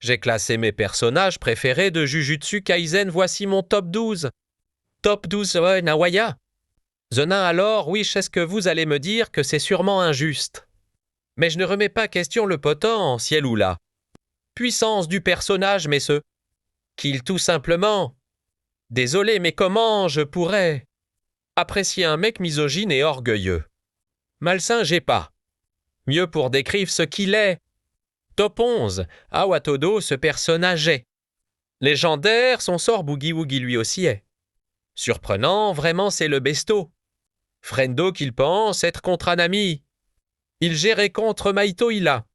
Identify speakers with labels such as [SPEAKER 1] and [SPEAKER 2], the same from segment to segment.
[SPEAKER 1] J'ai classé mes personnages préférés de Jujutsu Kaisen, voici mon top 12. Top 12, ouais, Nawaya. The nain alors, oui, je sais ce que vous allez me dire que c'est sûrement injuste. Mais je ne remets pas question le potent, ciel ou là. Puissance du personnage, mais ce qu'il tout simplement. Désolé, mais comment je pourrais apprécier un mec misogyne et orgueilleux? Malsain, j'ai pas. Mieux pour décrire ce qu'il est. Top 11. Awatodo, ce personnage est. Légendaire, son sort Boogie Woogie lui aussi est. Surprenant, vraiment c'est le besto. Frendo qu'il pense être contre Anami. Il gérait contre Maito Ila.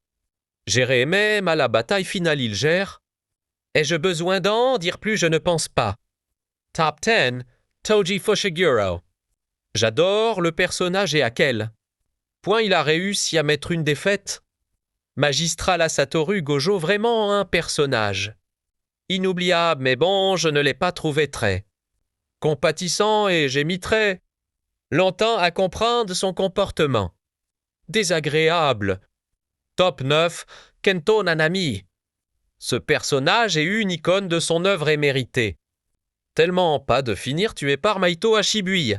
[SPEAKER 1] Gérait même à la bataille finale il gère. Ai-je besoin d'en dire plus, je ne pense pas. Top 10. Toji Fushiguro. J'adore le personnage et à quel point il a réussi à mettre une défaite. Magistral à Satoru Gojo, vraiment un personnage. Inoubliable, mais bon, je ne l'ai pas trouvé très compatissant et j'ai mis très longtemps à comprendre son comportement. Désagréable. Top 9. Kento Nanami. Ce personnage est une icône de son œuvre et méritée. Tellement pas de finir tué par Maito Hashibui.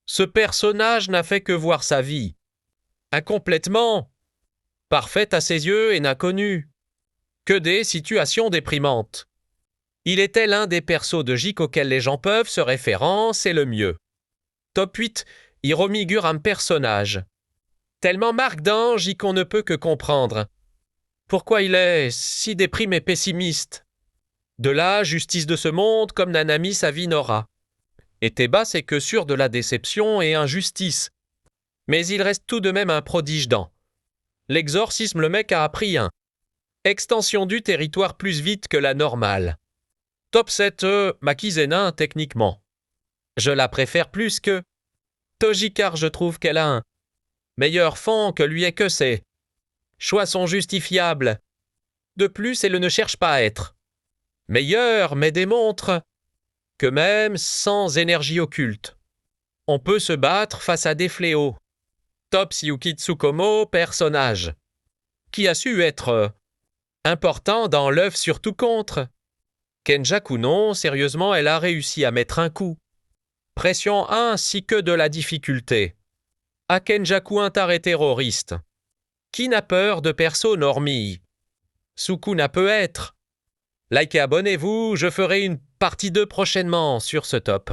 [SPEAKER 1] Ce personnage n'a fait que voir sa vie. Incomplètement. Parfaite à ses yeux et n'a connu que des situations déprimantes. Il était l'un des persos de J auxquels les gens peuvent se référer, c'est le mieux. Top 8. Hiromigure, un personnage. Tellement marque d'ange qu'on ne peut que comprendre. Pourquoi il est si déprimé et pessimiste? De la justice de ce monde comme Nanami sa vie n'aura. Et Teba c'est que sûr de la déception et injustice. Mais il reste tout de même un prodige dans l'exorcisme, le mec a appris un extension du territoire plus vite que la normale. Top 7. Maki Zenin techniquement. Je la préfère plus que Toji car je trouve qu'elle a un meilleur fond que lui et que ses choix sont justifiables. De plus, elle ne cherche pas à être meilleure, mais démontre que même sans énergie occulte, on peut se battre face à des fléaux. Top Siyuki Tsukumo, personnage qui a su être important dans l'œuvre surtout contre Kenjaku non, sérieusement, elle a réussi à mettre un coup. Pression ainsi que de la difficulté. À Kenjaku un taré terroriste. Qui n'a peur de perso normie? Sukuna peut être. Likez, abonnez-vous, je ferai une partie 2 prochainement sur ce top.